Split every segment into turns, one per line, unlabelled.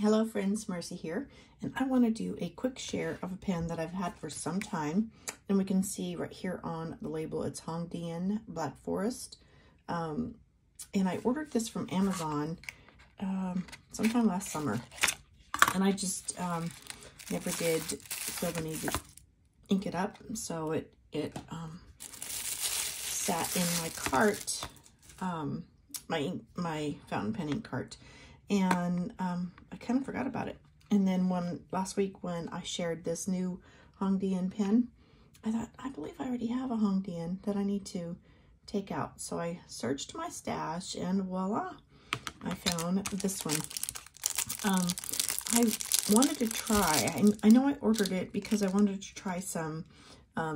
Hello friends, Mercy here, and I want to do a quick share of a pen that I've had for some time, and we can see right here on the label it's Dian Black Forest, and I ordered this from Amazon sometime last summer, and I just never did feel the need to ink it up, so it sat in my cart, my fountain pen ink cart. And I kind of forgot about it. And then last week when I shared this new Dian pen, I thought, I believe I already have a Dian that I need to take out. So I searched my stash and voila, I found this one. I wanted to try, I know I ordered it because I wanted to try some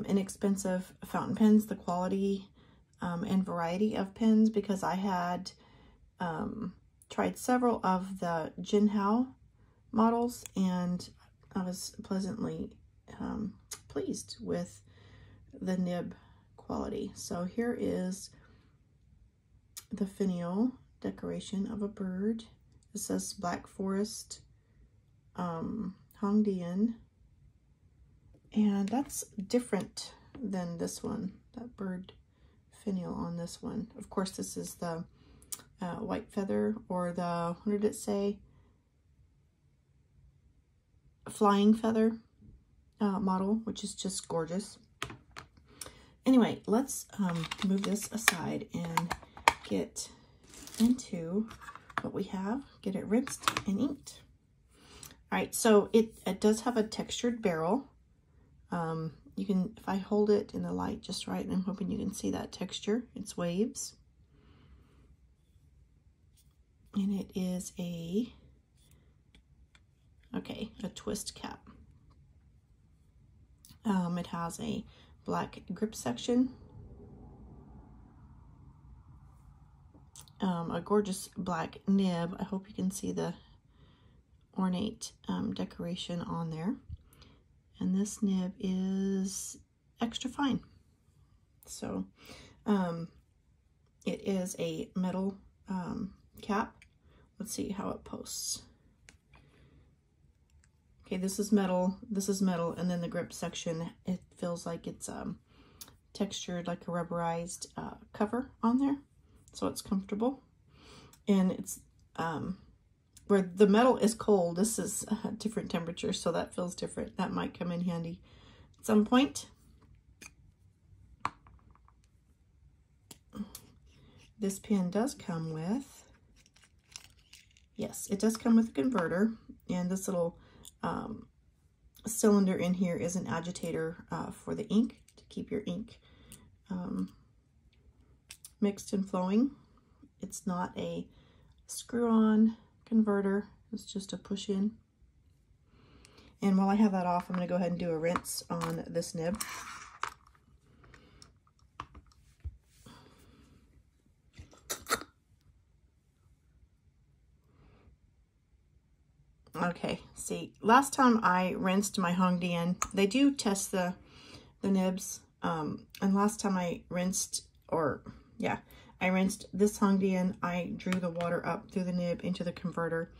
inexpensive fountain pens, the quality and variety of pens, because I had tried several of the Jinhao models, and I was pleasantly pleased with the nib quality. So here is the finial decoration of a bird. It says Black Forest Dian, and that's different than this one, that bird finial on this one. Of course, this is the white feather, or the, what did it say? Flying feather model, which is just gorgeous. Anyway, let's move this aside and get into what we have, get it rinsed and inked. All right, so it does have a textured barrel. You can, if I hold it in the light just right, and I'm hoping you can see that texture, it's waves. And it is a twist cap. It has a black grip section, a gorgeous black nib. I hope you can see the ornate decoration on there. And this nib is extra fine. So it is a metal cap. Let's see how it posts. Okay, this is metal, and then the grip section, it feels like it's textured like a rubberized cover on there, so it's comfortable. And it's where the metal is cold, this is a different temperature, so that feels different. That might come in handy at some point. This pen does come with, yes, it does come with a converter, and this little cylinder in here is an agitator for the ink, to keep your ink mixed and flowing. It's not a screw-on converter, it's just a push-in. And while I have that off, I'm going to go ahead and do a rinse on this nib. Okay, see, last time I rinsed my Dian, they do test the nibs, and last time I rinsed, I rinsed this Dian, I drew the water up through the nib into the converter,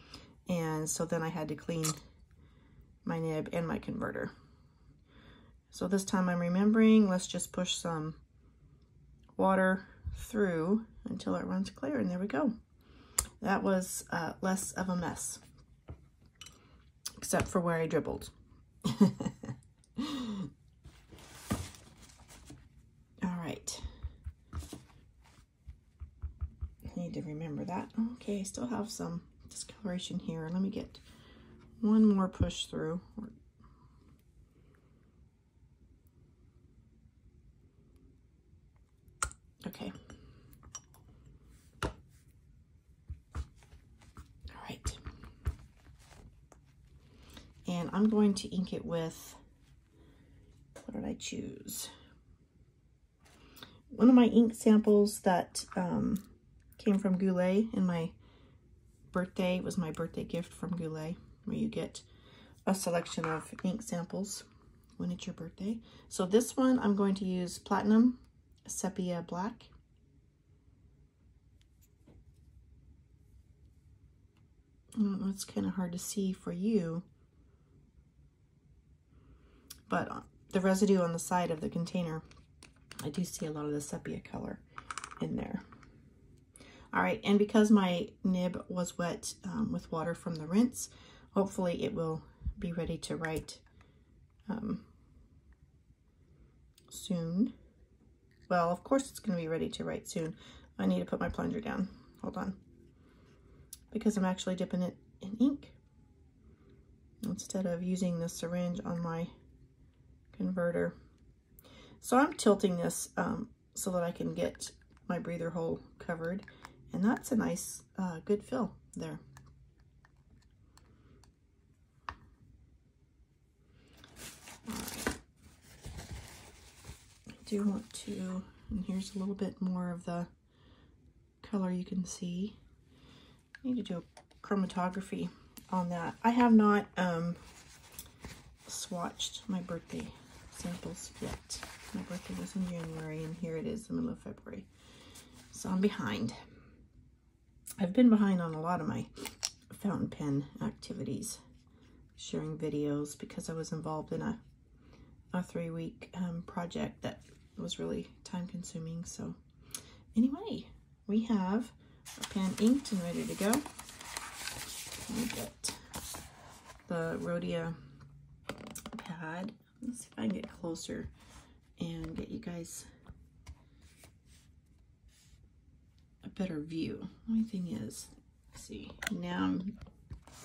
and so then I had to clean my nib and my converter. So this time I'm remembering, let's just push some water through until it runs clear, and there we go. That was less of a mess, except for where I dribbled. All right. I need to remember that. Okay, I still have some discoloration here. Let me get one more push through. Okay. All right. And I'm going to ink it with, what did I choose? One of my ink samples that came from Goulet in my birthday. It was my birthday gift from Goulet, where you get a selection of ink samples when it's your birthday. So this one, I'm going to use Platinum Sepia Black. It's kind of hard to see for you, but the residue on the side of the container, I do see a lot of the sepia color in there. All right, and because my nib was wet with water from the rinse, hopefully it will be ready to write soon. Well, of course it's going to be ready to write soon. I need to put my plunger down. Hold on. Because I'm actually dipping it in ink instead of using the syringe on my converter. So I'm tilting this so that I can get my breather hole covered, and that's a nice good fill there. All right. I do want to, and here's a little bit more of the color you can see. I need to do a chromatography on that. I have not swatched my birthday samples yet. My birthday was in January, and here it is, the middle of February. So I'm behind. I've been behind on a lot of my fountain pen activities, sharing videos, because I was involved in a 3-week project that was really time consuming. So anyway, we have our pen inked and ready to go. Let me get the Rhodia pad. Let's see if I can get closer and get you guys a better view. Only thing is, see, now it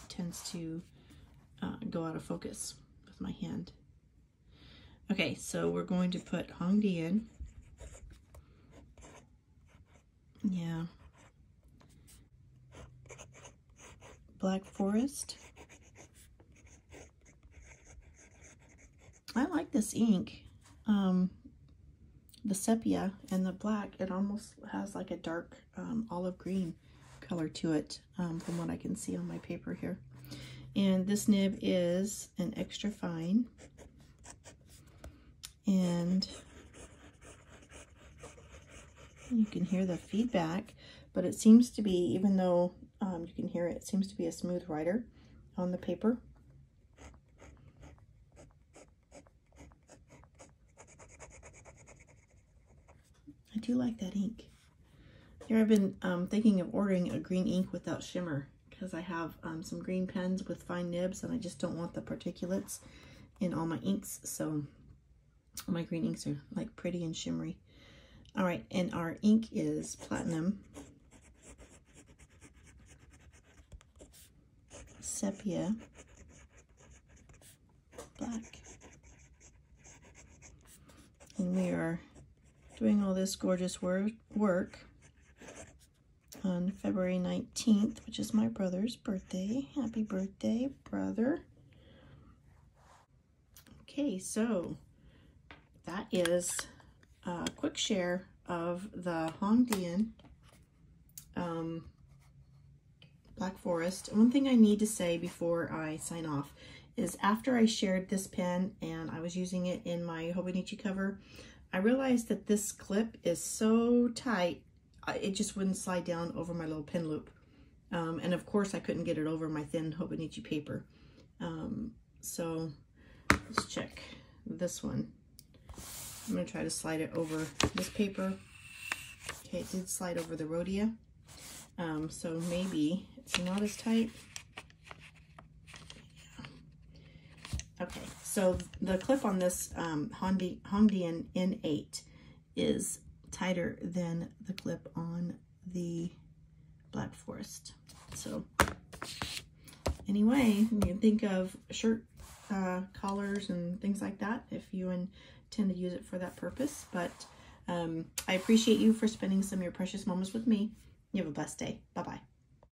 tends to go out of focus with my hand. Okay, so we're going to put Hong Dian. Yeah. Black Forest. I like this ink. The sepia and the black, it almost has like a dark olive green color to it from what I can see on my paper here. And this nib is an extra fine. And you can hear the feedback, but it seems to be, even though you can hear it, it seems to be a smooth writer on the paper. I do like that ink. Here I've been thinking of ordering a green ink without shimmer, because I have some green pens with fine nibs and I just don't want the particulates in all my inks. So my green inks are like pretty and shimmery. All right, and our ink is platinum, sepia, black. And we are doing all this gorgeous work on February 19th, which is my brother's birthday. Happy birthday, brother. Okay, so that is a quick share of the Hong Dian Black Forest. One thing I need to say before I sign off is, after I shared this pen and I was using it in my Hobonichi cover, I realized that this clip is so tight, it just wouldn't slide down over my little pen loop. And of course I couldn't get it over my thin Hobonichi paper. So let's check this one. I'm going to try to slide it over this paper. Okay, it did slide over the Rhodia. So maybe it's not as tight. Okay, so the clip on this Hong Dian N8 is tighter than the clip on the Black Forest. So anyway, you can think of shirt collars and things like that if you intend to use it for that purpose. But I appreciate you for spending some of your precious moments with me. You have a blessed day. Bye-bye.